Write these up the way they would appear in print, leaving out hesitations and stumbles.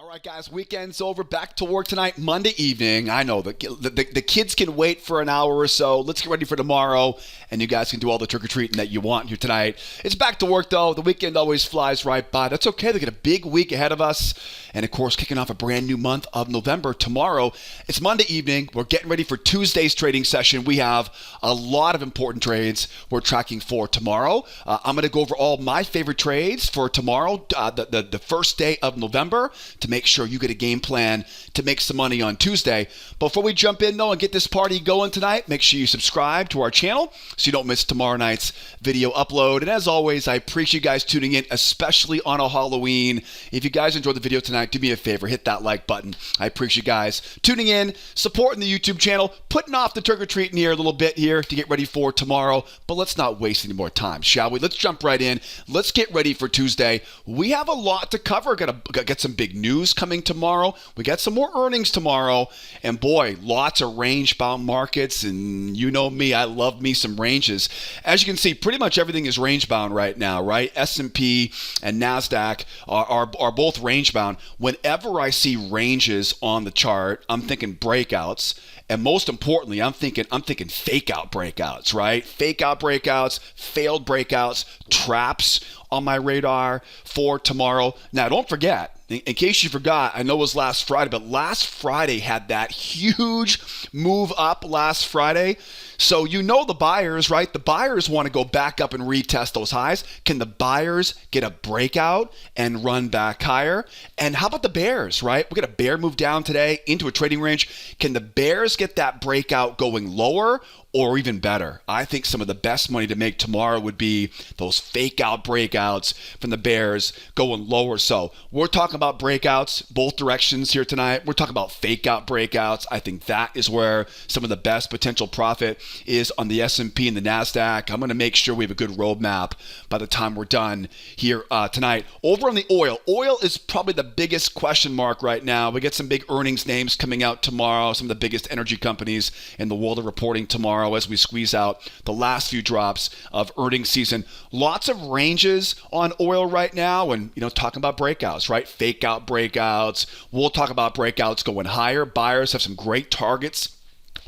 All right, guys, weekend's over. Back to work tonight, Monday evening. I know the kids can wait for an hour or so. Let's get ready for tomorrow, and you guys can do all the trick-or-treating that you want here tonight. It's back to work, though. The weekend always flies right by. That's okay. They got a big week ahead of us, and, of course, kicking off a brand new month of November tomorrow. It's Monday evening. We're getting ready for Tuesday's trading session. We have a lot of important trades we're tracking for tomorrow. I'm going to go over all my favorite trades for tomorrow, the first day of November, to make sure you get a game plan to make some money on Tuesday. Before we jump in, though, and get this party going tonight, make sure you subscribe to our channel so you don't miss tomorrow night's video upload. And as always, I appreciate you guys tuning in, especially on a Halloween. If you guys enjoyed the video tonight, do me a favor, hit that like button. I appreciate you guys tuning in, supporting the YouTube channel, putting off the trick-or-treating here a little bit here to get ready for tomorrow. But let's not waste any more time, shall we? Let's jump right in. Let's get ready for Tuesday. We have a lot to cover. Got to get some big news coming tomorrow. We got some more earnings tomorrow, and boy, lots of range-bound markets, and you know me, I love me some ranges. As you can see, pretty much everything is range-bound right now, right? S&P and Nasdaq are both range-bound. Whenever I see ranges on the chart, I'm thinking breakouts. And most importantly, I'm thinking fake out breakouts, right? Fake out breakouts, failed breakouts, traps on my radar for tomorrow. Now, don't forget, in case you forgot, I know it was last Friday, but last Friday had that huge move up last Friday. So you know the buyers, right? The buyers want to go back up and retest those highs. Can the buyers get a breakout and run back higher? And how about the bears, right? We got a bear move down today into a trading range. Can the bears get that breakout going lower? Or even better, I think some of the best money to make tomorrow would be those fake out breakouts from the bears going lower. So we're talking about breakouts both directions here tonight. We're talking about fake out breakouts. I think that is where some of the best potential profit is on the S&P and the Nasdaq. I'm going to make sure we have a good roadmap by the time we're done here tonight. Over on the oil is probably the biggest question mark right now. We get some big earnings names coming out tomorrow, some of the biggest energy companies in the world are reporting tomorrow as we squeeze out the last few drops of earnings season. Lots of ranges on oil right now, and talking about breakouts, right? Fake out breakouts. We'll talk about breakouts going higher. Buyers have some great targets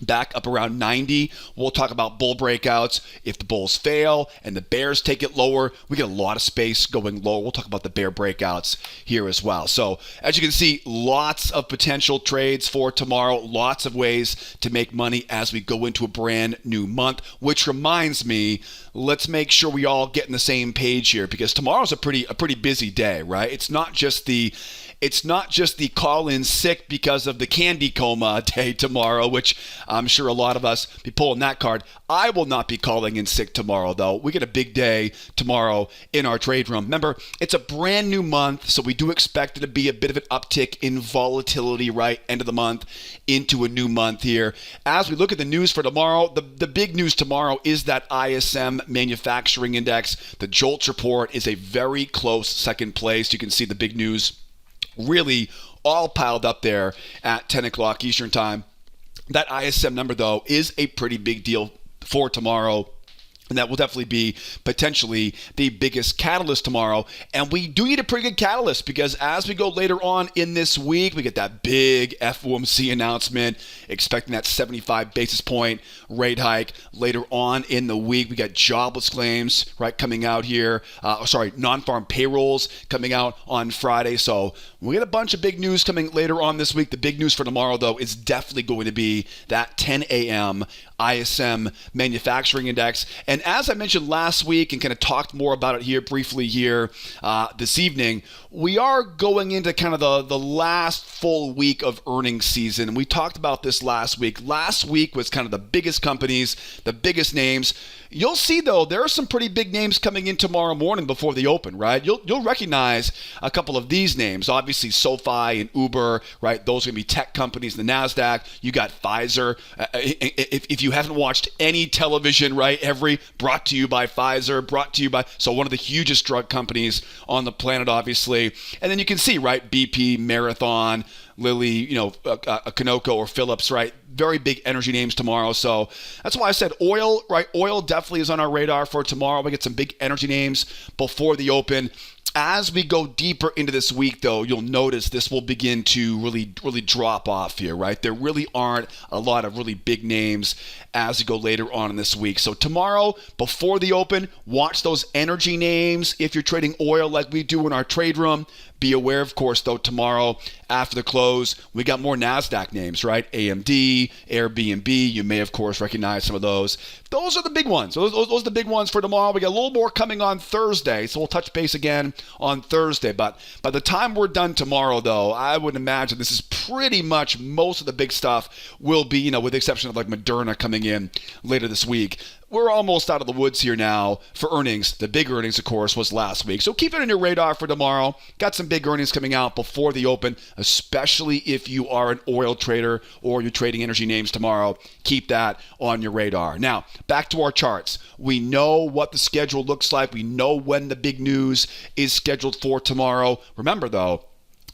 back up around 90. We'll talk about bull breakouts. If the bulls fail and the bears take it lower, we get a lot of space going lower. We'll talk about the bear breakouts here as well. So as you can see, lots of potential trades for tomorrow, lots of ways to make money as we go into a brand new month, which reminds me, let's make sure we all get in the same page here, because tomorrow's a pretty busy day, right? It's not just the call in sick because of the candy coma day tomorrow, which I'm sure a lot of us be pulling that card. I will not be calling in sick tomorrow, though. We get a big day tomorrow in our trade room. Remember, it's a brand new month, so we do expect it to be a bit of an uptick in volatility, right? End of the month into a new month here. As we look at the news for tomorrow, the big news tomorrow is that ISM manufacturing index. The JOLTS report is a very close second place. You can see the big news really all piled up there at 10 o'clock Eastern time. That ISM number, though, is a pretty big deal for tomorrow. And that will definitely be potentially the biggest catalyst tomorrow. And we do need a pretty good catalyst, because as we go later on in this week, we get that big FOMC announcement, expecting that 75 basis point rate hike later on in the week. We got jobless claims, right, coming out here. Non-farm payrolls coming out on Friday. So we got a bunch of big news coming later on this week. The big news for tomorrow, though, is definitely going to be that 10 a.m. ISM manufacturing index. And as I mentioned last week and kind of talked more about it here briefly here this evening, we are going into kind of the last full week of earnings season. And we talked about this last week. Last week was kind of the biggest companies, the biggest names. You'll see, though, there are some pretty big names coming in tomorrow morning before the open, right? You'll recognize a couple of these names. Obviously, SoFi and Uber, right? Those are going to be tech companies in the NASDAQ. You got Pfizer. If you haven't watched any television, right, brought to you by Pfizer, so one of the hugest drug companies on the planet, obviously. And then you can see, right, BP, Marathon, Lilly, Conoco or Phillips, right? very big energy names tomorrow. So that's why I said oil, right? Oil definitely is on our radar for tomorrow. We get some big energy names before the open. As we go deeper into this week, though, you'll notice this will begin to really drop off here, right? There really aren't a lot of really big names as we go later on in this week. So tomorrow, before the open, watch those energy names. If you're trading oil like we do in our trade room, be aware, of course, though, tomorrow after the close, we got more NASDAQ names, right? AMD, Airbnb, you may, of course, recognize some of those. Those are the big ones. Those are the big ones for tomorrow. We got a little more coming on Thursday, so we'll touch base again on Thursday. But by the time we're done tomorrow, though, I would imagine this is pretty much most of the big stuff will be, with the exception of like Moderna coming in later this week. We're almost out of the woods here now for earnings. The big earnings, of course, was last week. So keep it on your radar for tomorrow. Got some big earnings coming out before the open, especially if you are an oil trader or you're trading energy names tomorrow. Keep that on your radar. Now, back to our charts. We know what the schedule looks like. We know when the big news is scheduled for tomorrow. Remember, though,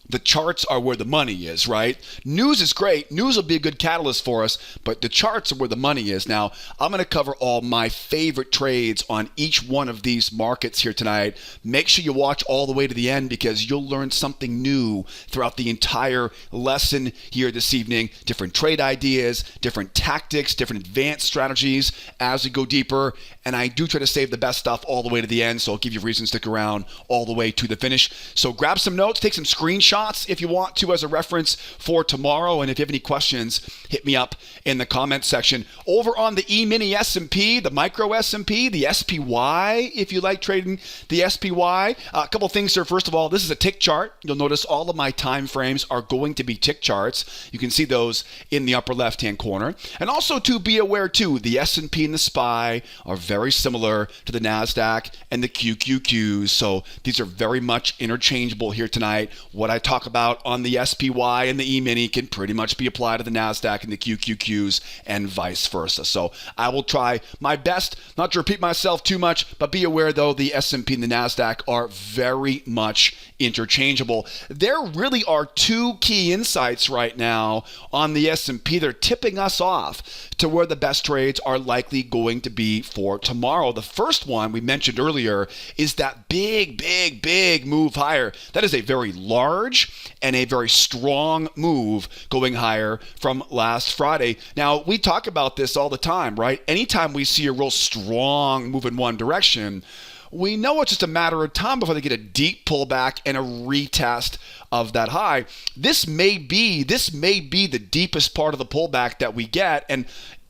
the charts are where the money is, right? News is great. News will be a good catalyst for us, but the charts are where the money is. Now, I'm going to cover all my favorite trades on each one of these markets here tonight. Make sure you watch all the way to the end because you'll learn something new throughout the entire lesson here this evening. Different trade ideas, different tactics, different advanced strategies as we go deeper. And I do try to save the best stuff all the way to the end, so I'll give you reason to stick around all the way to the finish. So grab some notes, take some screenshots if you want to as a reference for tomorrow. And if you have any questions, hit me up in the comments section. Over on the Emini S&P, the micro S&P, the SPY, if you like trading the SPY. A couple things here. First of all, this is a tick chart. You'll notice all of my time frames are going to be tick charts. You can see those in the upper left-hand corner. And also to be aware too, the S&P and the SPY are very similar to the NASDAQ and the QQQs. So these are very much interchangeable here tonight. What I talk about on the SPY and the E-mini can pretty much be applied to the NASDAQ and the QQQs and vice versa. So I will try my best not to repeat myself too much, but be aware though the S&P and the NASDAQ are very much interchangeable. There really are two key insights right now on the S&P. They're tipping us off to where the best trades are likely going to be for tomorrow. The first one we mentioned earlier is that big move higher. That is a very large and a very strong move going higher from last Friday. Now, we talk about this all the time, right? Anytime we see a real strong move in one direction, we know it's just a matter of time before they get a deep pullback and a retest of that high. This may be the deepest part of the pullback that we get. And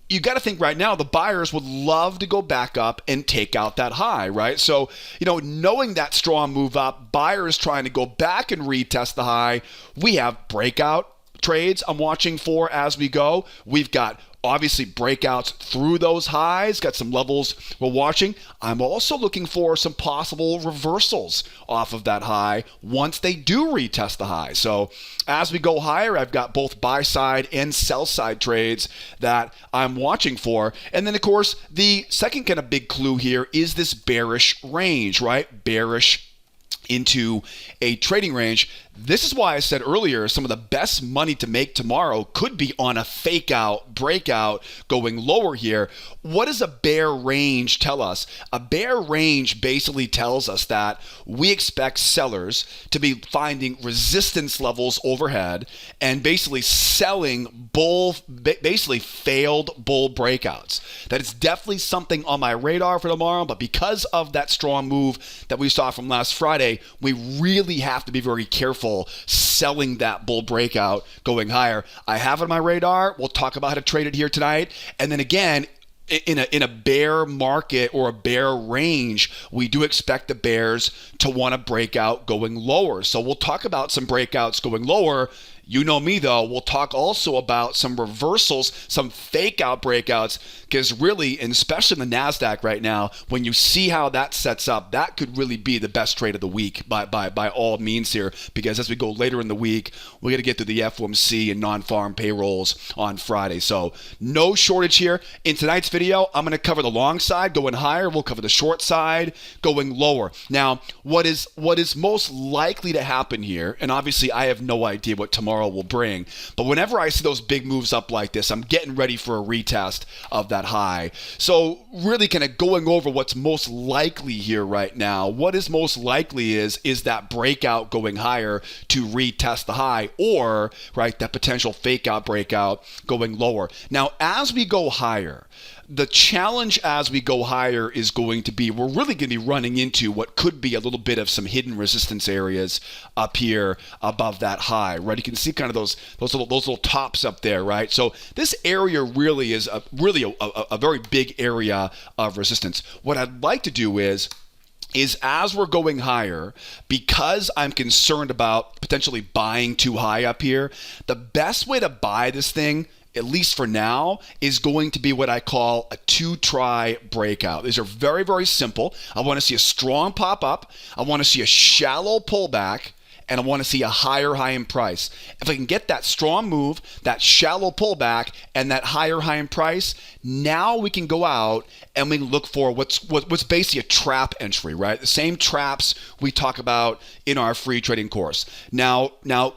you got to think right now, the buyers would love to go back up and take out that high, right? So, knowing that strong move up, buyers trying to go back and retest the high. We have breakout trades I'm watching for as we go. We've got obviously breakouts through those highs, got some levels we're watching. I'm also looking for some possible reversals off of that high once they do retest the high. So as we go higher, I've got both buy side and sell side trades that I'm watching for. And then of course, the second kind of big clue here is this bearish range, right? Bearish into a trading range. This is why I said earlier some of the best money to make tomorrow could be on a fake out breakout going lower here. What does a bear range tell us? A bear range basically tells us that we expect sellers to be finding resistance levels overhead and basically selling basically failed bull breakouts. That is definitely something on my radar for tomorrow, but because of that strong move that we saw from last Friday, we really have to be very careful selling that bull breakout going higher. I have it on my radar. We'll talk about how to trade it here tonight. And then again, in a bear market or a bear range, we do expect the bears to want to break out going lower. So we'll talk about some breakouts going lower. You know me though, we'll talk also about some reversals, some fake out breakouts, because really, and especially in the NASDAQ right now, when you see how that sets up, that could really be the best trade of the week by all means here, because as we go later in the week, we're going to get through the FOMC and non-farm payrolls on Friday. So no shortage here. In tonight's video, I'm going to cover the long side going higher. We'll cover the short side going lower. Now, what is most likely to happen here, and obviously I have no idea what tomorrow tomorrow will bring. But whenever I see those big moves up like this, I'm getting ready for a retest of that high. So really kind of going over what's most likely here right now. What is most likely is that breakout going higher to retest the high, or right, that potential fake out breakout going lower. Now, as we go higher, the challenge as we go higher is going to be, we're really going to be running into what could be a little bit of some hidden resistance areas up here above that high, right? You can see kind of those little tops up there, right? So this area really is a very big area of resistance. What I'd like to do is as we're going higher, because I'm concerned about potentially buying too high up here, the best way to buy this thing, at least for now, is going to be what I call a 2-try breakout. These are very, very simple. I want to see a strong pop up. I want to see a shallow pullback. And I want to see a higher high in price. If I can get that strong move, that shallow pullback, and that higher high in price, now we can go out and we can look for what's basically a trap entry, right? The same traps we talk about in our free trading course. Now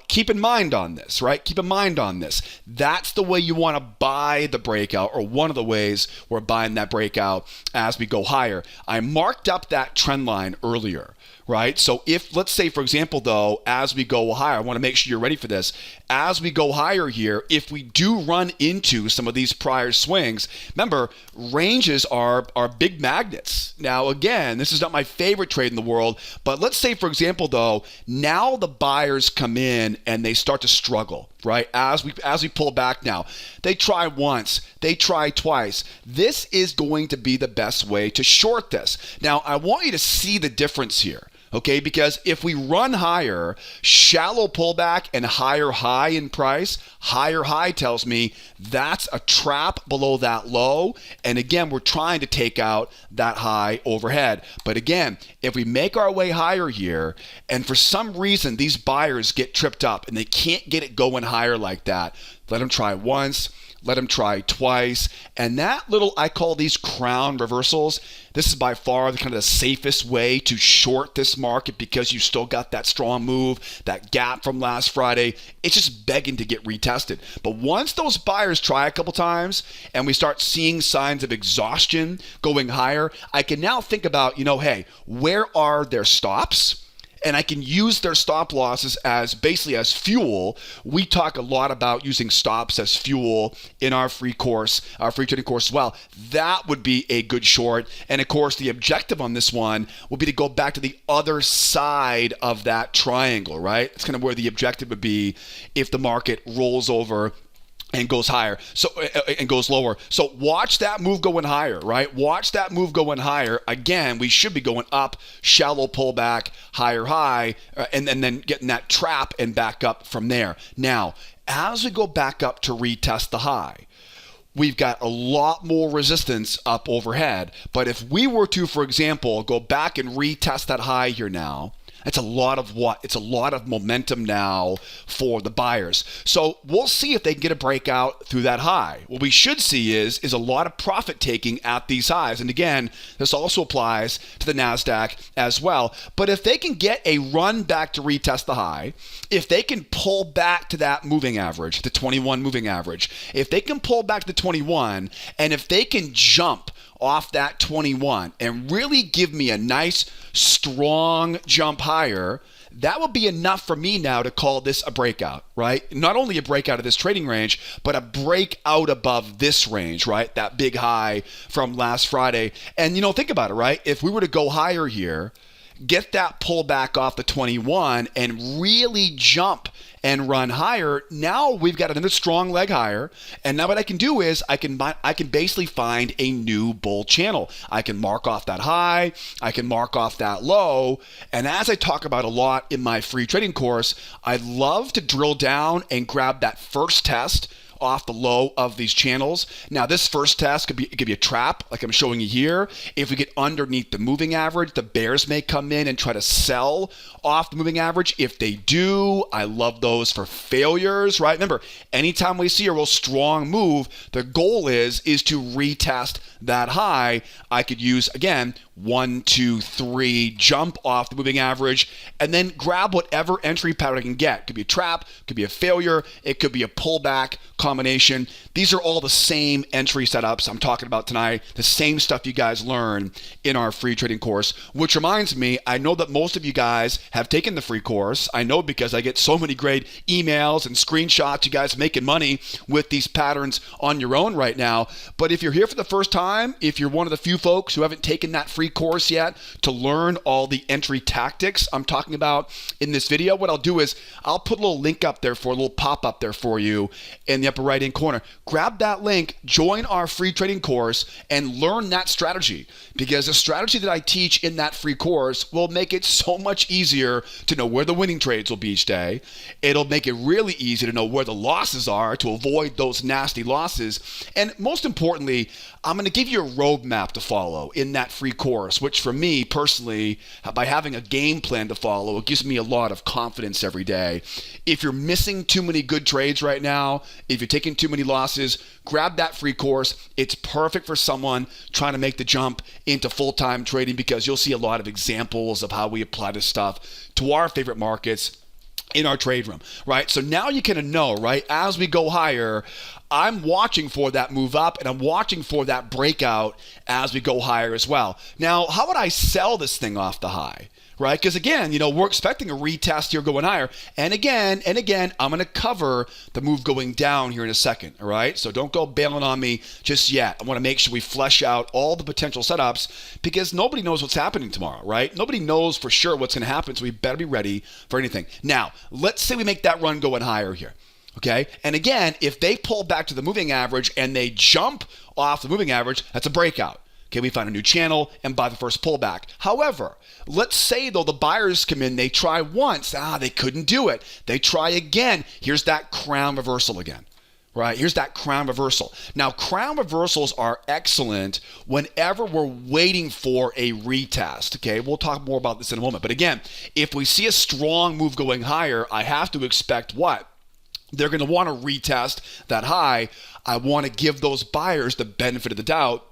keep in mind on this, right? Keep in mind on this. That's the way you want to buy the breakout, or one of the ways we're buying that breakout as we go higher. I marked up that trend line earlier, right? So if, let's say, for example, though, as we go higher, I want to make sure you're ready for this. As we go higher here, if we do run into some of these prior swings, remember, ranges are big magnets. Now, again, this is not my favorite trade in the world, but let's say, for example, though, now the buyers come in and they start to struggle, right? As we pull back now, they try once, they try twice. This is going to be the best way to short this. Now, I want you to see the difference here. Okay, because if we run higher, shallow pullback and higher high in price, higher high tells me that's a trap below that low. And again, we're trying to take out that high overhead. But again, if we make our way higher here, and for some reason these buyers get tripped up and they can't get it going higher like that, let them try once, let them try twice. And that little, I call these crown reversals. This is by far the kind of the safest way to short this market, because you still got that strong move, that gap from last Friday. It's just begging to get retested. But once those buyers try a couple times and we start seeing signs of exhaustion going higher, I can now think about, hey, where are their stops? And I can use their stop losses as basically as fuel. We talk a lot about using stops as fuel in our free course, our free trading course as well. That would be a good short. And of course, the objective on this one would be to go back to the other side of that triangle, right? It's kind of where the objective would be if the market rolls over and goes higher, and goes lower. So watch that move going higher, right? Watch that move going higher. Again, we should be going up, shallow pullback, higher high, and then getting that trap and back up from there. Now, as we go back up to retest the high, we've got a lot more resistance up overhead. But if we were to, for example, go back and retest that high here now, it's a lot of what? It's a lot of momentum now for the buyers. So we'll see if they can get a breakout through that high. What we should see is a lot of profit taking at these highs. And again, this also applies to the NASDAQ as well. But if they can get a run back to retest the high, if they can pull back to that moving average, the 21 moving average, if they can pull back to 21, and if they can jump off that 21 and really give me a nice strong jump higher, that would be enough for me now to call this a breakout, right? Not only a breakout of this trading range, but a breakout above this range, right? That big high from last Friday. And think about it, right? If we were to go higher here, get that pullback off the 21 and really jump and run higher, now we've got another strong leg higher. And now what I can do is I can basically find a new bull channel. I can mark off that high, I can mark off that low. And as I talk about a lot in my free trading course, I love to drill down and grab that first test off the low of these channels. Now, this first test could be a trap, like I'm showing you here. If we get underneath the moving average, the bears may come in and try to sell off the moving average. If they do, I love those for failures, right? Remember, anytime we see a real strong move, the goal is to retest that high. I could use, again, 1, 2, 3, jump off the moving average, and then grab whatever entry pattern I can get. It could be a trap, could be a failure, it could be a pullback combination. These are all the same entry setups I'm talking about tonight, the same stuff you guys learn in our free trading course, which reminds me, I know that most of you guys have taken the free course. I know because I get so many great emails and screenshots, you guys making money with these patterns on your own right now. But if you're here for the first time, if you're one of the few folks who haven't taken that free course yet to learn all the entry tactics I'm talking about in this video, what I'll do is I'll put a little link up there for a little pop up there for you in the upper right hand corner. Grab that link, join our free trading course, and learn that strategy, because the strategy that I teach in that free course will make it so much easier to know where the winning trades will be each day. It'll make it really easy to know where the losses are to avoid those nasty losses. And most importantly, I'm going to give you a roadmap to follow in that free course, which for me personally, by having a game plan to follow, it gives me a lot of confidence every day. If you're missing too many good trades right now, if you're taking too many losses, grab that free course. It's perfect for someone trying to make the jump into full-time trading, because you'll see a lot of examples of how we apply this stuff to our favorite markets in our trade room, right? So now you kind of know, right? As we go higher, I'm watching for that move up, and I'm watching for that breakout as we go higher as well. Now, how would I sell this thing off the high, right? Because again, we're expecting a retest here going higher. And again, I'm going to cover the move going down here in a second, all right? So don't go bailing on me just yet. I want to make sure we flesh out all the potential setups, because nobody knows what's happening tomorrow, right? Nobody knows for sure what's going to happen, so we better be ready for anything. Now, let's say we make that run going higher here. Okay, and again, if they pull back to the moving average and they jump off the moving average, that's a breakout. Okay, we find a new channel and buy the first pullback. However, let's say though the buyers come in, they try once, they couldn't do it. They try again. Here's that crown reversal again, right? Here's that crown reversal. Now, crown reversals are excellent whenever we're waiting for a retest. Okay, we'll talk more about this in a moment. But again, if we see a strong move going higher, I have to expect what? They're going to want to retest that high. I want to give those buyers the benefit of the doubt.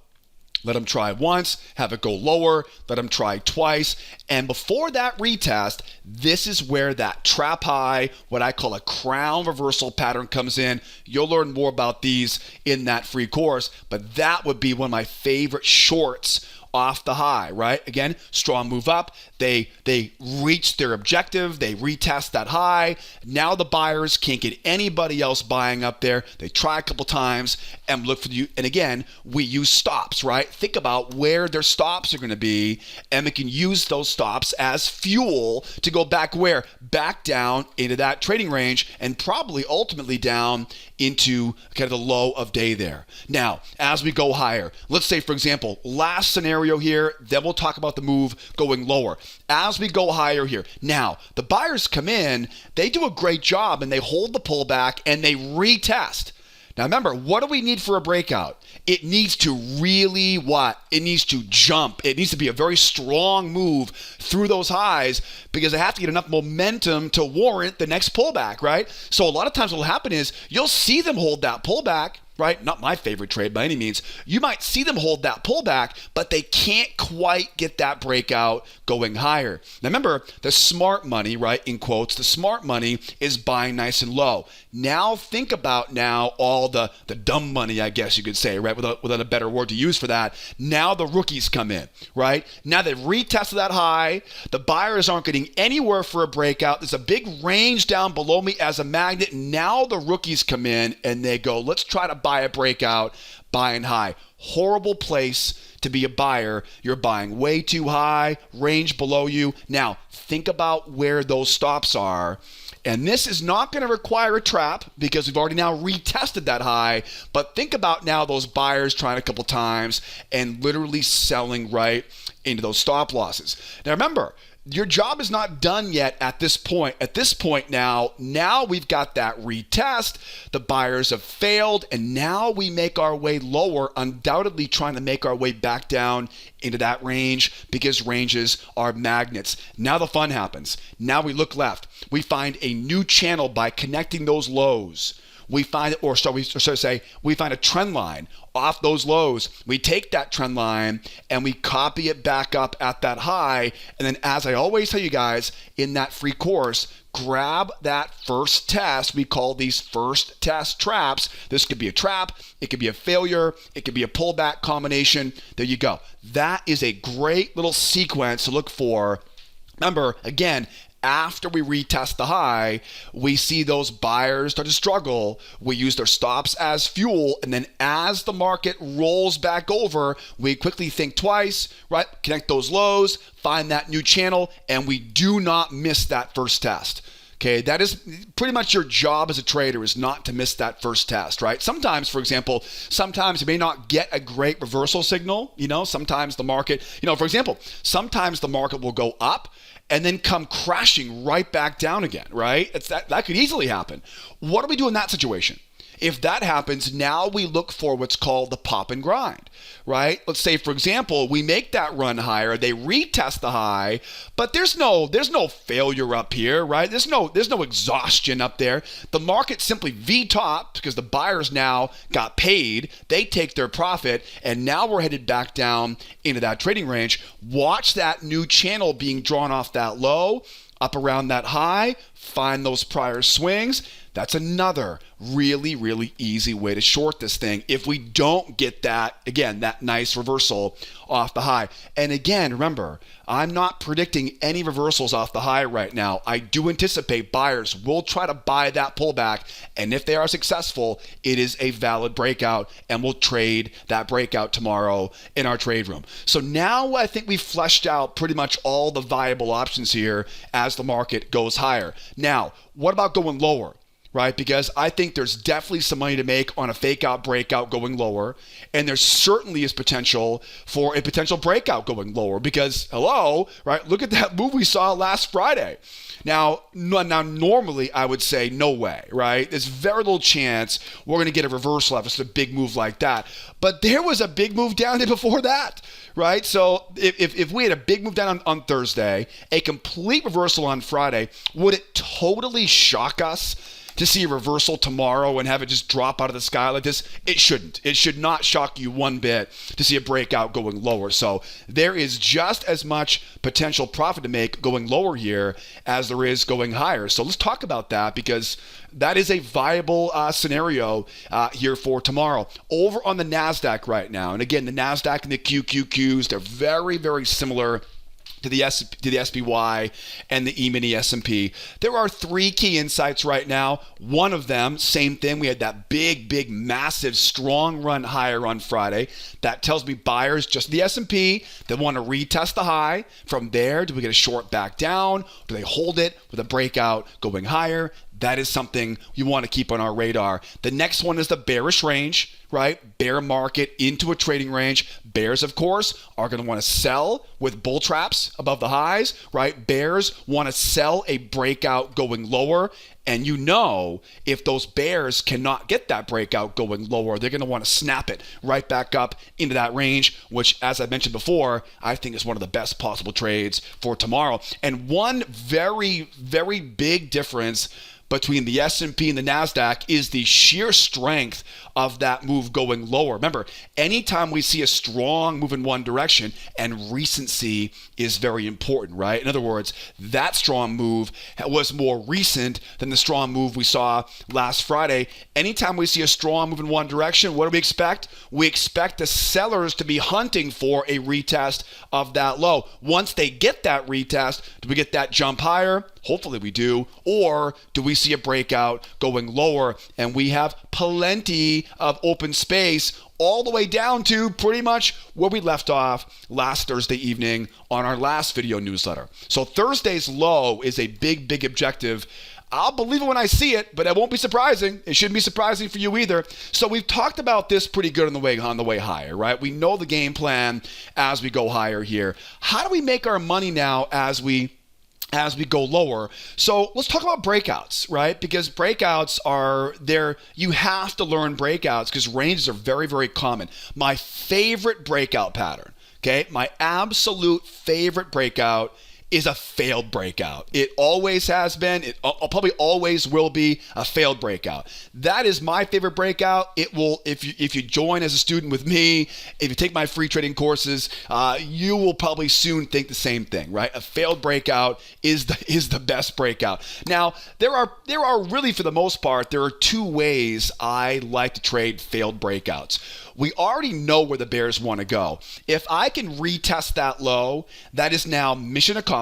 Let them try once, have it go lower, let them try twice. And before that retest, this is where that trap high, what I call a crown reversal pattern, comes in. You'll learn more about these in that free course, but that would be one of my favorite shorts off the high, right? Again, strong move up. They reach their objective. They retest that high. Now the buyers can't get anybody else buying up there. They try a couple times and look for you. And again, we use stops, right? Think about where their stops are going to be, and we can use those stops as fuel to go back where? Back down into that trading range, and probably ultimately down into kind of the low of day there. Now, as we go higher, let's say, for example, last scenario here, then we'll talk about the move going lower. As we go higher here, now, the buyers come in, they do a great job, and they hold the pullback, and they retest. Now remember, what do we need for a breakout? It needs to really what? It needs to jump. It needs to be a very strong move through those highs, because I have to get enough momentum to warrant the next pullback, right? So a lot of times what will happen is you'll see them hold that pullback, right? Not my favorite trade by any means. You might see them hold that pullback, but they can't quite get that breakout going higher. Now remember, the smart money, right, in quotes, the smart money is buying nice and low. Now think about now all the dumb money, I guess you could say, right, without a better word to use for that. Now the rookies come in, right? Now they've retested that high. The buyers aren't getting anywhere for a breakout. There's a big range down below me as a magnet. Now the rookies come in and they go, let's try to buy a breakout, buying high. Horrible place to be a buyer. You're buying way too high, range below you. Now, think about where those stops are. And this is not going to require a trap, because we've already now retested that high. But think about now those buyers trying a couple times and literally selling right into those stop losses. Now remember, your job is not done yet at this point. At this point now we've got that retest. The buyers have failed, and now we make our way lower, undoubtedly trying to make our way back down into that range because ranges are magnets. Now the fun happens. Now we look left. We find a new channel by connecting those lows. We find, we find a trend line off those lows. We take that trend line and we copy it back up at that high. And then, as I always tell you guys in that free course, grab that first test. We call these first test traps. This could be a trap. It could be a failure. It could be a pullback combination. There you go. That is a great little sequence to look for. Remember, again, after we retest the high, we see those buyers start to struggle. We use their stops as fuel. And then as the market rolls back over, we quickly think twice, right? Connect those lows, find that new channel, and we do not miss that first test. Okay, that is pretty much your job as a trader, is not to miss that first test, right? Sometimes, for example, sometimes you may not get a great reversal signal. Sometimes the market, for example, sometimes the market will go up and then come crashing right back down again, right? That could easily happen. What do we do in that situation? If that happens, now we look for what's called the pop and grind, right? Let's say, for example, we make that run higher, they retest the high, but there's no failure up here, right? There's no exhaustion up there. The market simply V-topped because the buyers now got paid. They take their profit, and now we're headed back down into that trading range. Watch that new channel being drawn off that low, up around that high, find those prior swings. That's another really, really easy way to short this thing if we don't get that nice reversal off the high. And again, remember, I'm not predicting any reversals off the high right now. I do anticipate buyers will try to buy that pullback, and if they are successful, it is a valid breakout, and we'll trade that breakout tomorrow in our trade room. So now I think we've fleshed out pretty much all the viable options here as the market goes higher. Now, what about going lower? Right? Because I think there's definitely some money to make on a fake out breakout going lower. And there certainly is potential for a potential breakout going lower because, right? Look at that move we saw last Friday. Now, normally I would say no way, right? There's very little chance we're going to get a reversal after such a big move like that. But there was a big move down there before that, right? So if we had a big move down on Thursday, a complete reversal on Friday, would it totally shock us to see a reversal tomorrow and have it just drop out of the sky like this? It shouldn't. It should not shock you one bit to see a breakout going lower. So there is just as much potential profit to make going lower here as there is going higher. So let's talk about that because that is a viable scenario here for tomorrow. Over on the Nasdaq right now, and again, the Nasdaq and the QQQs, they're very, very similar to the SPY and the Emini S&P. There are three key insights right now. One of them, same thing. We had that big, massive, strong run higher on Friday. That tells me buyers, just the S&P, they want to retest the high. From there, do we get a short back down? Do they hold it with a breakout going higher? That is something you want to keep on our radar. The next one is the bearish range, right? Bear market into a trading range. Bears, of course, are going to want to sell with bull traps above the highs, right? Bears want to sell a breakout going lower. And if those bears cannot get that breakout going lower, they're going to want to snap it right back up into that range, which, as I mentioned before, I think is one of the best possible trades for tomorrow. And one very, very big difference between the S&P and the Nasdaq is the sheer strength of that move going lower. Remember, anytime we see a strong move in one direction, and recency is very important, right? In other words, that strong move was more recent than the strong move we saw last Friday. Anytime we see a strong move in one direction, what do we expect? We expect the sellers to be hunting for a retest of that low. Once they get that retest, do we get that jump higher? Hopefully we do. Or do we see a breakout going lower? And we have plenty of open space all the way down to pretty much where we left off last Thursday evening on our last video newsletter. So Thursday's low is a big objective I'll believe it when I see it, but it won't be surprising. It shouldn't be surprising for you either. So we've talked about this pretty good on the way higher, right? We know the game plan as we go higher here. How do we make our money now as we go lower? So let's talk about breakouts, right? Because breakouts are there. You have to learn breakouts because ranges are very, very common. My favorite breakout pattern, okay? My absolute favorite breakout is a failed breakout. It always has been. It probably always will be a failed breakout. That is my favorite breakout. It will, if you join as a student with me, if you take my free trading courses, you will probably soon think the same thing, right? A failed breakout is the best breakout. Now, there are really, for the most part, there are two ways I like to trade failed breakouts. We already know where the bears want to go. If I can retest that low, that is now mission accomplished.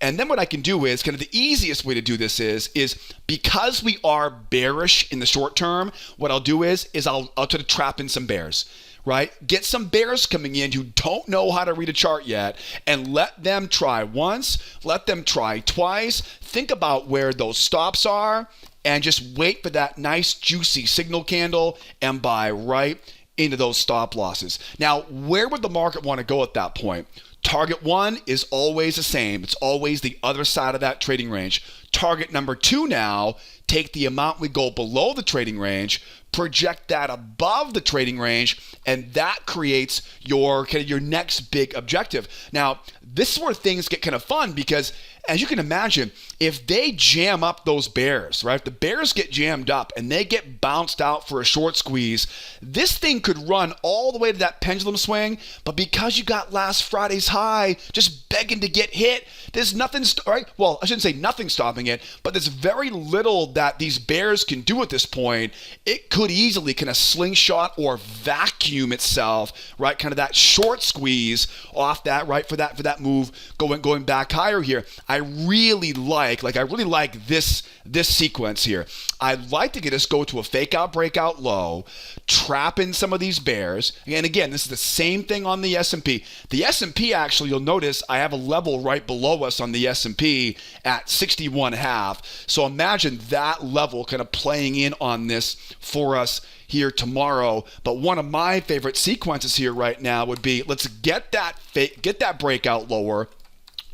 And then what I can do is, kind of the easiest way to do this is because we are bearish in the short term, what I'll do is I'll try to trap in some bears, right? Get some bears coming in who don't know how to read a chart yet, and let them try once, let them try twice. Think about where those stops are and just wait for that nice juicy signal candle and buy right into those stop losses. Now, where would the market want to go at that point? Target one is always the same. It's always the other side of that trading range. Target number two now, take the amount we go below the trading range, project that above the trading range, and that creates your next big objective. Now, this is where things get kind of fun because, as you can imagine, if they jam up those bears, right? If the bears get jammed up and they get bounced out for a short squeeze, this thing could run all the way to that pendulum swing, but because you got last Friday's high just begging to get hit, there's nothing, right? Well, I shouldn't say nothing stopping it, but there's very little that these bears can do at this point. It could easily kind of slingshot or vacuum itself, right? Kind of that short squeeze off that, right? For that move going back higher here. I really like this sequence here. I'd like to get us go to a fake out breakout low, trap in some of these bears. And again, this is the same thing on the S&P. The S&P, actually, you'll notice I have a level right below us on the S&P at 61.5. So imagine that level kind of playing in on this for us here tomorrow. But one of my favorite sequences here right now would be, let's get that breakout lower,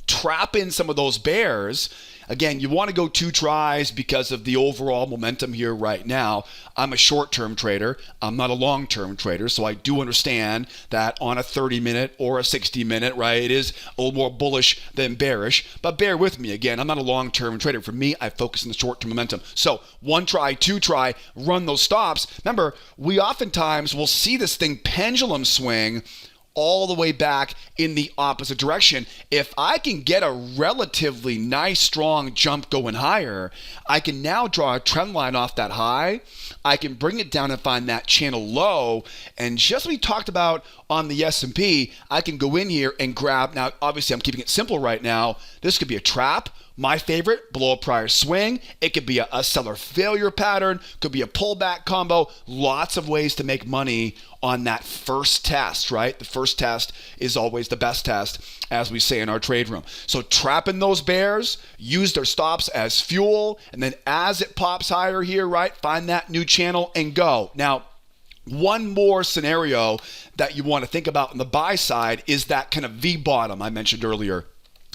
trap in some of those bears. Again, you want to go two tries because of the overall momentum here right now. I'm a short-term trader. I'm not a long-term trader, so I do understand that on a 30-minute or a 60-minute, right, it is a little more bullish than bearish. But bear with me. Again, I'm not a long-term trader. For me, I focus on the short-term momentum. So one try, two try, run those stops. Remember, we oftentimes will see this thing pendulum swing all the way back in the opposite direction. If I can get a relatively nice, strong jump going higher, I can now draw a trend line off that high. I can bring it down and find that channel low. And just like we talked about on the S&P, I can go in here and grab. Now, obviously, I'm keeping it simple right now. This could be a trap. My favorite, below a prior swing. It could be a seller failure pattern. Could be a pullback combo. Lots of ways to make money on that first test, right? The first test is always the best test, as we say in our trade room. So trap in those bears, use their stops as fuel, and then as it pops higher here, right, find that new channel and go. Now, one more scenario that you want to think about on the buy side is that kind of V bottom I mentioned earlier.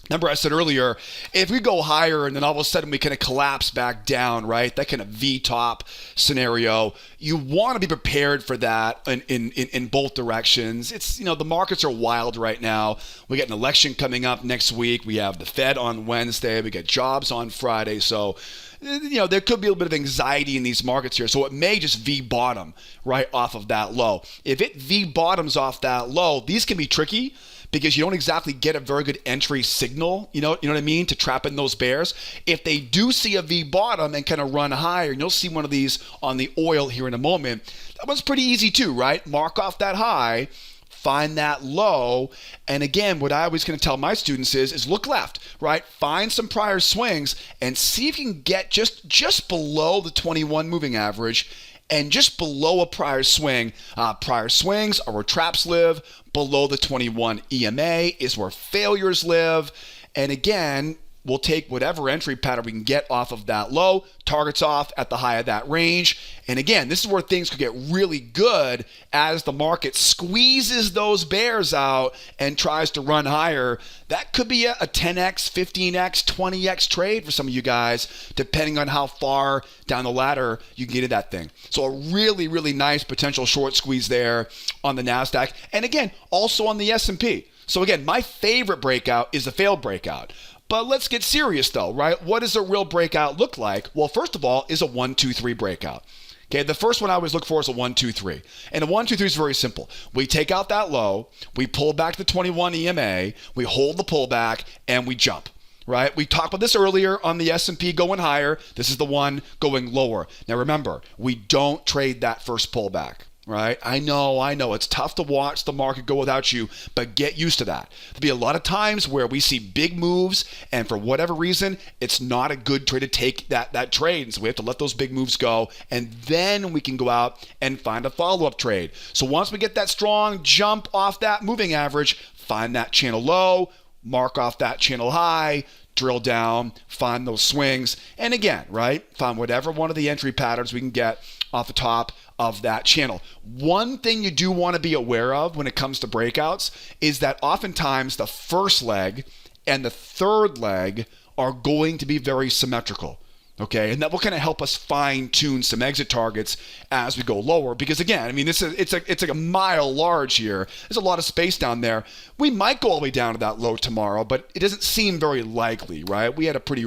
Remember I said earlier, if we go higher and then all of a sudden we kind of collapse back down, right? That kind of V-top scenario, you want to be prepared for that in both directions. It's, the markets are wild right now. We got an election coming up next week. We have the Fed on Wednesday. We got jobs on Friday. So, there could be a little bit of anxiety in these markets here. So it may just V-bottom right off of that low. If it V-bottoms off that low, these can be tricky, because you don't exactly get a very good entry signal, you know what I mean, to trap in those bears. If they do see a V bottom and kind of run higher, and you'll see one of these on the oil here in a moment, that one's pretty easy too, right? Mark off that high, find that low, and again, what I always going to tell my students is look left, right? Find some prior swings and see if you can get just below the 21 moving average and just below a prior swing. Prior swings are where traps live. Below the 21 EMA is where failures live. And again, we'll take whatever entry pattern we can get off of that low, targets off at the high of that range. And again, this is where things could get really good as the market squeezes those bears out and tries to run higher. That could be a 10x, 15x, 20x trade for some of you guys, depending on how far down the ladder you can get into that thing. So a really, really nice potential short squeeze there on the NASDAQ. And again, also on the S&P. So again, my favorite breakout is a failed breakout. But let's get serious though, right? What does a real breakout look like? Well, first of all, is a 1, 2, 3 breakout. Okay, the first one I always look for is a 1, 2, 3. And a 1, 2, 3 is very simple. We take out that low, we pull back the 21 EMA, we hold the pullback, and we jump. Right? We talked about this earlier on the S&P going higher. This is the one going lower. Now remember, we don't trade that first pullback. Right? I know. It's tough to watch the market go without you, but get used to that. There'll be a lot of times where we see big moves, and for whatever reason, it's not a good trade to take that trade. And so we have to let those big moves go, and then we can go out and find a follow-up trade. So once we get that strong jump off that moving average, find that channel low, mark off that channel high, drill down, find those swings, and again, right, find whatever one of the entry patterns we can get off the top of that channel. One thing you do want to be aware of when it comes to breakouts is that oftentimes the first leg and the third leg are going to be very symmetrical. Okay, and that will kind of help us fine tune some exit targets as we go lower. Because again, I mean, it's like a mile large here. There's a lot of space down there. We might go all the way down to that low tomorrow, but it doesn't seem very likely, right? We had a pretty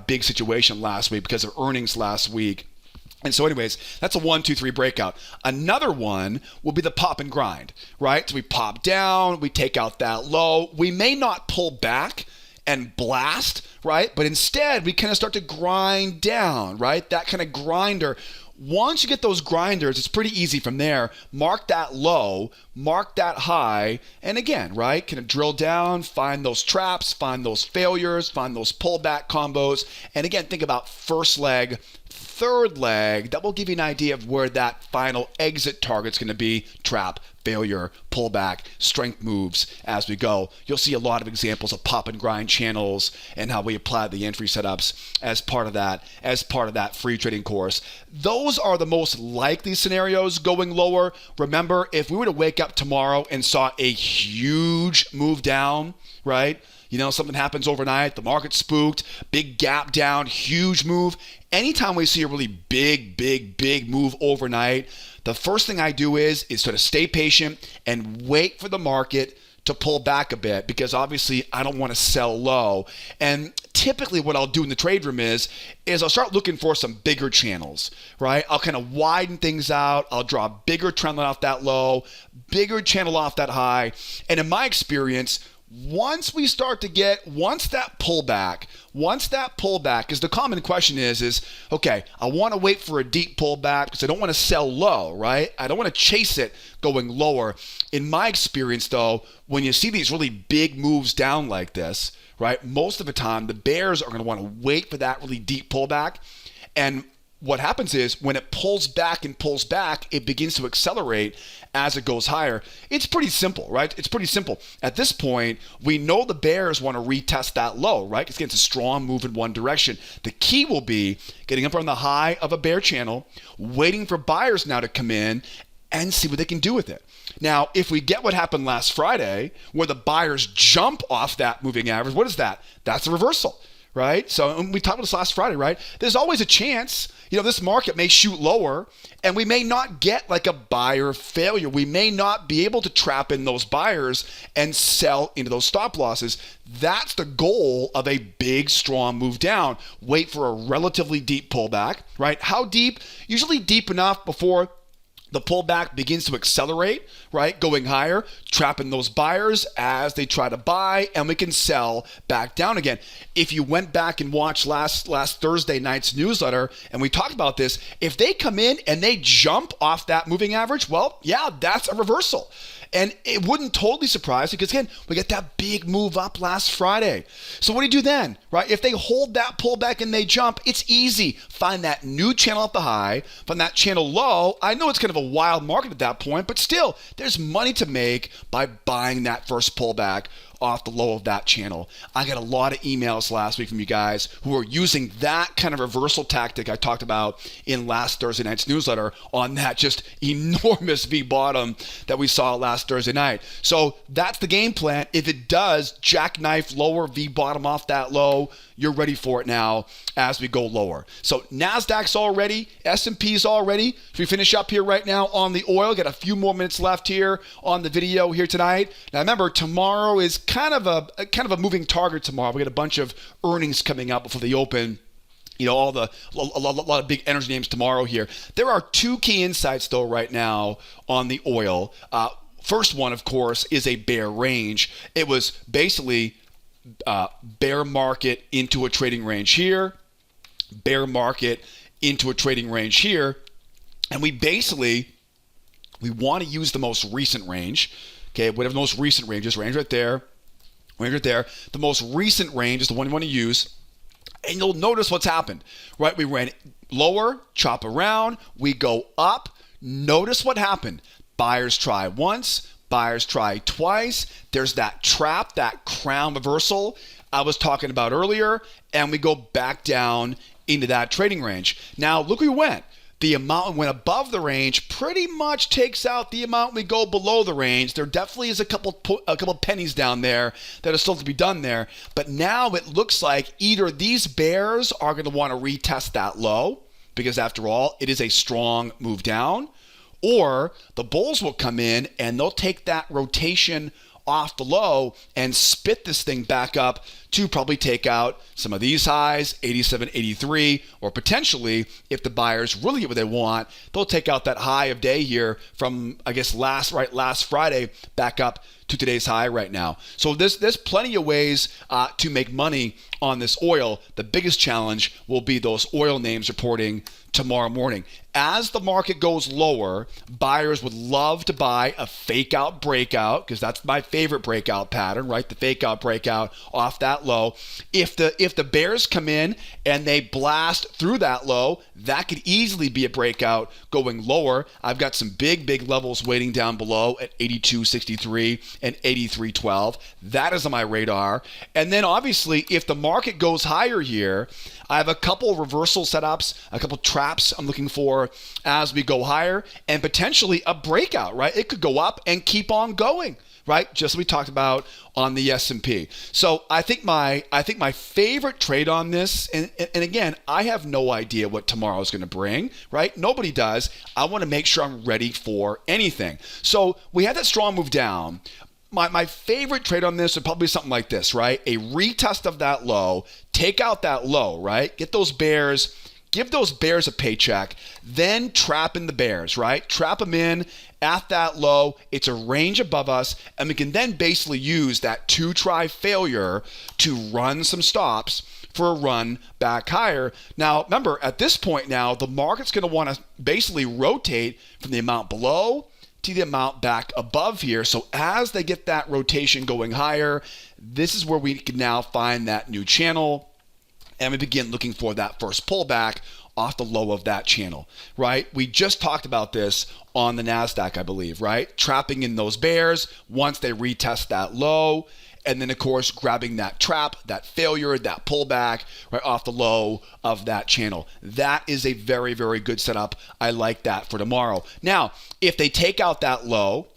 big situation last week because of earnings last week. And so anyways, that's a 1, 2, 3 breakout. Another one will be the pop and grind, right? So we pop down, we take out that low. We may not pull back and blast, right? But instead, we kind of start to grind down, right? That kind of grinder. Once you get those grinders, it's pretty easy from there. Mark that low, mark that high, and again, right, kind of drill down, find those traps, find those failures, find those pullback combos, and again, think about first leg, third leg. That will give you an idea of where that final exit target's going to be. Trap, failure, pullback, strength moves as we go. You'll see a lot of examples of pop and grind channels and how we apply the entry setups as part of that free trading course. Those are the most likely scenarios going lower. Remember, if we were to wake up tomorrow and saw a huge move down, right? You know, something happens overnight, the market's spooked, big gap down, huge move. Anytime we see a really big move overnight, the first thing I do is sort of stay patient and wait for the market to pull back a bit, because obviously I don't want to sell low. And typically what I'll do in the trade room is I'll start looking for some bigger channels, right? I'll kind of widen things out. I'll draw a bigger trend line off that low, bigger channel off that high. And in my experience, once that pullback, because the common question is, okay, I want to wait for a deep pullback because I don't want to sell low, right? I don't want to chase it going lower. In my experience though, when you see these really big moves down like this, right, most of the time the bears are going to want to wait for that really deep pullback. And what happens is when it pulls back, it begins to accelerate as it goes higher. It's pretty simple, right? It's pretty simple. At this point, we know the bears want to retest that low, right? It's a strong move in one direction. The key will be getting up on the high of a bear channel, waiting for buyers now to come in and see what they can do with it. Now, if we get what happened last Friday, where the buyers jump off that moving average, what is that? That's a reversal. Right? So we talked about this last Friday, right? There's always a chance, this market may shoot lower and we may not get like a buyer failure. We may not be able to trap in those buyers and sell into those stop losses. That's the goal of a big, strong move down. Wait for a relatively deep pullback, right? How deep? Usually deep enough before the pullback begins to accelerate, right? Going higher, trapping those buyers as they try to buy, and we can sell back down again. If you went back and watched last Thursday night's newsletter, and we talked about this, if they come in and they jump off that moving average, well, yeah, that's a reversal. And it wouldn't totally surprise you because, again, we got that big move up last Friday. So what do you do then, right? If they hold that pullback and they jump, it's easy. Find that new channel at the high, find that channel low. I know it's kind of a wild market at that point, but still, there's money to make by buying that first pullback off the low of that channel. I got a lot of emails last week from you guys who are using that kind of reversal tactic I talked about in last Thursday night's newsletter on that just enormous V bottom that we saw last Thursday night. So that's the game plan. If it does jackknife lower, V bottom off that low, you're ready for it now as we go lower. So Nasdaq's all ready, S&P's all ready. So we finish up here right now on the oil. Got a few more minutes left here on the video here tonight. Now remember, tomorrow is kind of a moving target tomorrow. We got a bunch of earnings coming out before they open. A lot of big energy names tomorrow here. There are two key insights though right now on the oil. First one, of course, is a bear range. It was basically bear market into a trading range here, bear market into a trading range here, and we want to use the most recent range, okay, whatever the most recent range is, range right there, the most recent range is the one you want to use, and you'll notice what's happened, right? We ran lower, chop around, we go up, notice what happened. Buyers try once, buyers try twice. There's that trap, that crown reversal I was talking about earlier, and we go back down into that trading range. Now, look where we went. The amount we went above the range pretty much takes out the amount we go below the range. There definitely is a couple pennies down there that are still to be done there. But now it looks like either these bears are going to want to retest that low, because after all, it is a strong move down, or the bulls will come in and they'll take that rotation off the low and spit this thing back up to probably take out some of these highs, 87, 83, or potentially, if the buyers really get what they want, they'll take out that high of day here from, I guess, last Friday back up to today's high right now. So there's plenty of ways to make money on this oil. The biggest challenge will be those oil names reporting tomorrow morning. As the market goes lower, buyers would love to buy a fake out breakout, because that's my favorite breakout pattern, right? The fake out breakout off that low. If the bears come in and they blast through that low, that could easily be a breakout going lower. I've got some big levels waiting down below at 82.63 and 83.12. That is on my radar. And then obviously, if the market goes higher here, I have a couple reversal setups, a couple traps I'm looking for as we go higher, and potentially a breakout, right? It could go up and keep on going, right? Just as we talked about on the S&P. So I think my favorite trade on this, and again, I have no idea what tomorrow is going to bring, right? Nobody does. I want to make sure I'm ready for anything. So we had that strong move down. My favorite trade on this would probably be something like this, right? A retest of that low, take out that low, right? Get those bears, give those bears a paycheck, then trap in the bears, right? Trap them in at that low. It's a range above us, and we can then basically use that two-try failure to run some stops for a run back higher. Now, remember, at this point now, the market's going to want to basically rotate from the amount below to the amount back above here. So as they get that rotation going higher, this is where we can now find that new channel, and we begin looking for that first pullback off the low of that channel, right? We just talked about this on the NASDAQ, I believe, right? Trapping in those bears once they retest that low, and then, of course, grabbing that trap, that failure, that pullback right off the low of that channel. That is a very, very good setup. I like that for tomorrow. Now, if they take out that low,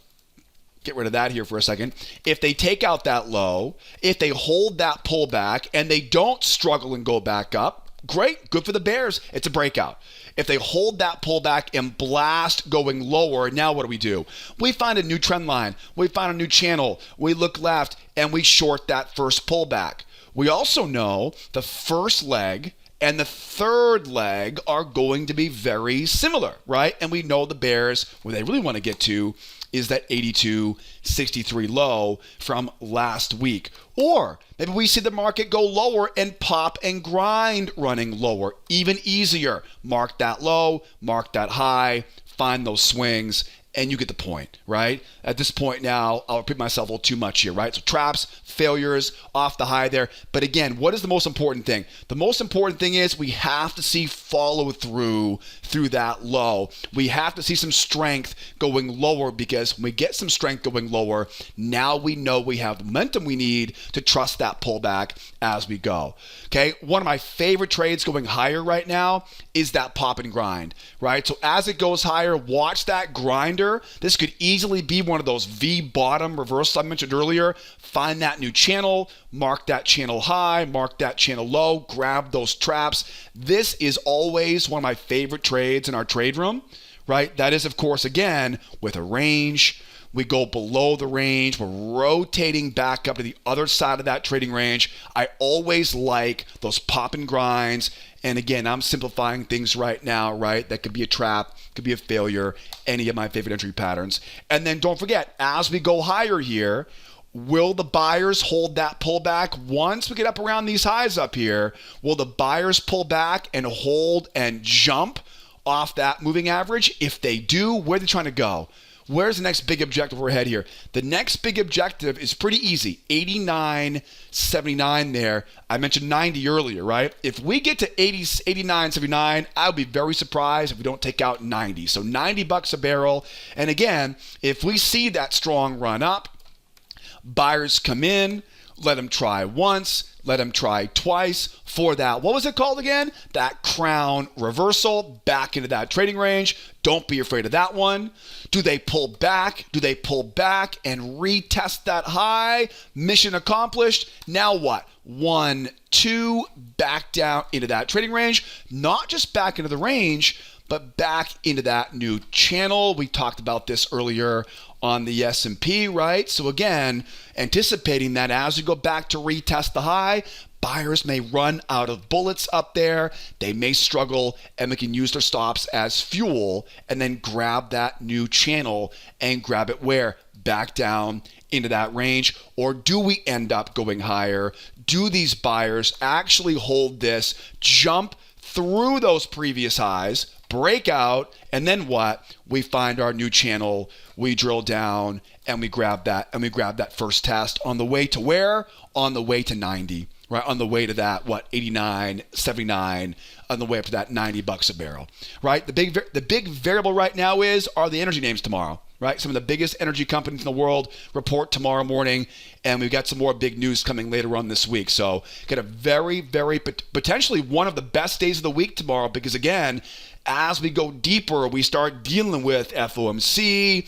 get rid of that here for a second. If they take out that low, if they hold that pullback and they don't struggle and go back up, great, good for the bears. It's a breakout. If they hold that pullback and blast going lower, now what do? We find a new trend line. We find a new channel. We look left and we short that first pullback. We also know the first leg and the third leg are going to be very similar, right? And we know the bears, where they really want to get to is that 82.63 low from last week. Or maybe we see the market go lower and pop and grind running lower. Even easier. Mark that low, mark that high, find those swings, and you get the point, right? At this point now, I'll repeat myself a little too much here, right? So traps, failures, off the high there. But again, what is the most important thing? The most important thing is we have to see follow through that low. We have to see some strength going lower, because when we get some strength going lower, now we know we have the momentum we need to trust that pullback as we go. Okay, one of my favorite trades going higher right now is that pop and grind, right? So as it goes higher, watch that grinder. This could easily be one of those V bottom reversals I mentioned earlier. Find that new channel, mark that channel high, mark that channel low, grab those traps. This is always one of my favorite trades in our trade room, right? That is, of course, again, with a range. We go below the range. We're rotating back up to the other side of that trading range. I always like those pop and grinds. And again, I'm simplifying things right now, right? That could be a trap, could be a failure, any of my favorite entry patterns. And then don't forget, as we go higher here, will the buyers hold that pullback? Once we get up around these highs up here, will the buyers pull back and hold and jump off that moving average? If they do, where are they trying to go? Where's the next big objective we're ahead here? The next big objective is pretty easy. 89.79 there. I mentioned 90 earlier, right? If we get to 89.79, I'll be very surprised if we don't take out 90. So $90 a barrel. And again, if we see that strong run up, buyers come in, let them try once, let them try twice for that. What was it called again? That crown reversal back into that trading range. Don't be afraid of that one. Do they pull back? Do they pull back and retest that high? Mission accomplished. Now what? 1, 2, back down into that trading range. Not just back into the range, but back into that new channel. We talked about this earlier on the S&P, right? So again, anticipating that as we go back to retest the high, buyers may run out of bullets up there. They may struggle, and we can use their stops as fuel and then grab that new channel and grab it where? Back down into that range. Or do we end up going higher? Do these buyers actually hold this, jump through those previous highs, break out, and then what? We find our new channel, we drill down, and we grab that first test on the way to where? On the way to 90, right? On the way to that, 89, 79, on the way up to that $90 a barrel, right? The big variable right now are the energy names tomorrow, right? Some of the biggest energy companies in the world report tomorrow morning, and we've got some more big news coming later on this week. So get a very, very, potentially one of the best days of the week tomorrow, because again, as we go deeper, we start dealing with FOMC,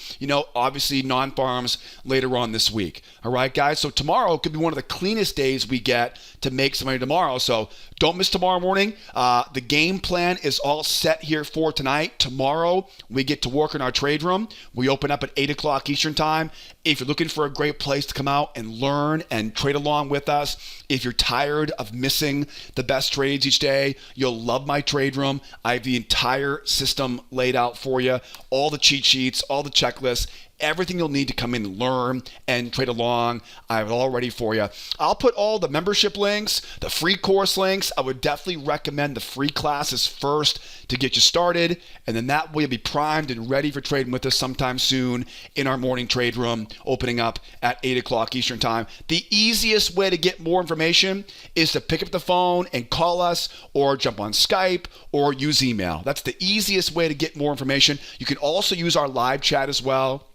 obviously non-farms later on this week. All right, guys? So tomorrow could be one of the cleanest days we get to make some money tomorrow. So don't miss tomorrow morning. The game plan is all set here for tonight. Tomorrow, we get to work in our trade room. We open up at 8 o'clock Eastern time. If you're looking for a great place to come out and learn and trade along with us, if you're tired of missing the best trades each day, you'll love my trade room. I have the entire system laid out for you, all the cheat sheets, all the checklists, everything you'll need to come in and learn and trade along. I have it all ready for you. I'll put all the membership links, the free course links. I would definitely recommend the free classes first to get you started, and then that way you'll be primed and ready for trading with us sometime soon in our morning trade room, opening up at 8 o'clock Eastern time. The easiest way to get more information is to pick up the phone and call us, or jump on Skype, or use email. That's the easiest way to get more information. You can also use our live chat as well.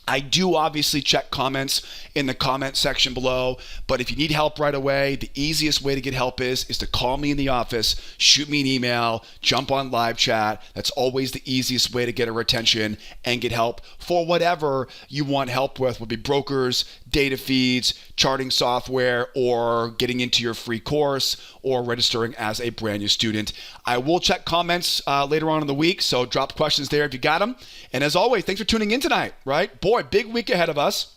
I do obviously check comments in the comment section below, but if you need help right away, the easiest way to get help is to call me in the office, shoot me an email, jump on live chat. That's always the easiest way to get our attention and get help for whatever you want help with. Would be brokers, data feeds, charting software, or getting into your free course, or registering as a brand new student. I will check comments later on in the week, so drop questions there if you got them. And as always, thanks for tuning in tonight, right? Boy, big week ahead of us.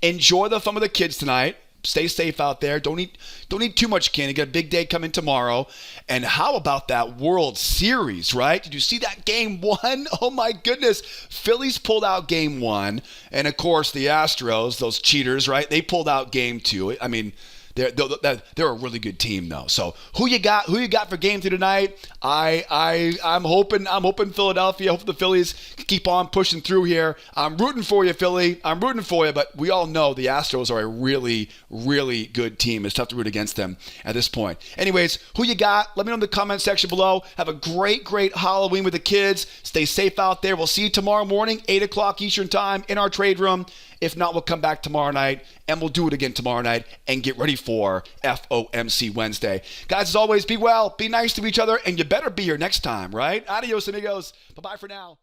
Enjoy the fun with the kids tonight. Stay safe out there. Don't eat too much candy. Got a big day coming tomorrow. And how about that World Series, right? Did you see that game one? Oh my goodness. Phillies pulled out game one. And of course, the Astros, those cheaters, right? They pulled out game two. I mean, They're a really good team though. So who you got? Who you got for game 3 tonight? I'm hoping Philadelphia. I hope the Phillies keep on pushing through here. I'm rooting for you, Philly. I'm rooting for you, but we all know the Astros are a really, really good team. It's tough to root against them at this point. Anyways, who you got? Let me know in the comment section below. Have a great Halloween with the kids. Stay safe out there. We'll see you tomorrow morning, 8 o'clock Eastern time in our trade room. If not, we'll come back tomorrow night, and we'll do it again tomorrow night and get ready for FOMC Wednesday. Guys, as always, be well, be nice to each other, and you better be here next time, right? Adios, amigos. Bye-bye for now.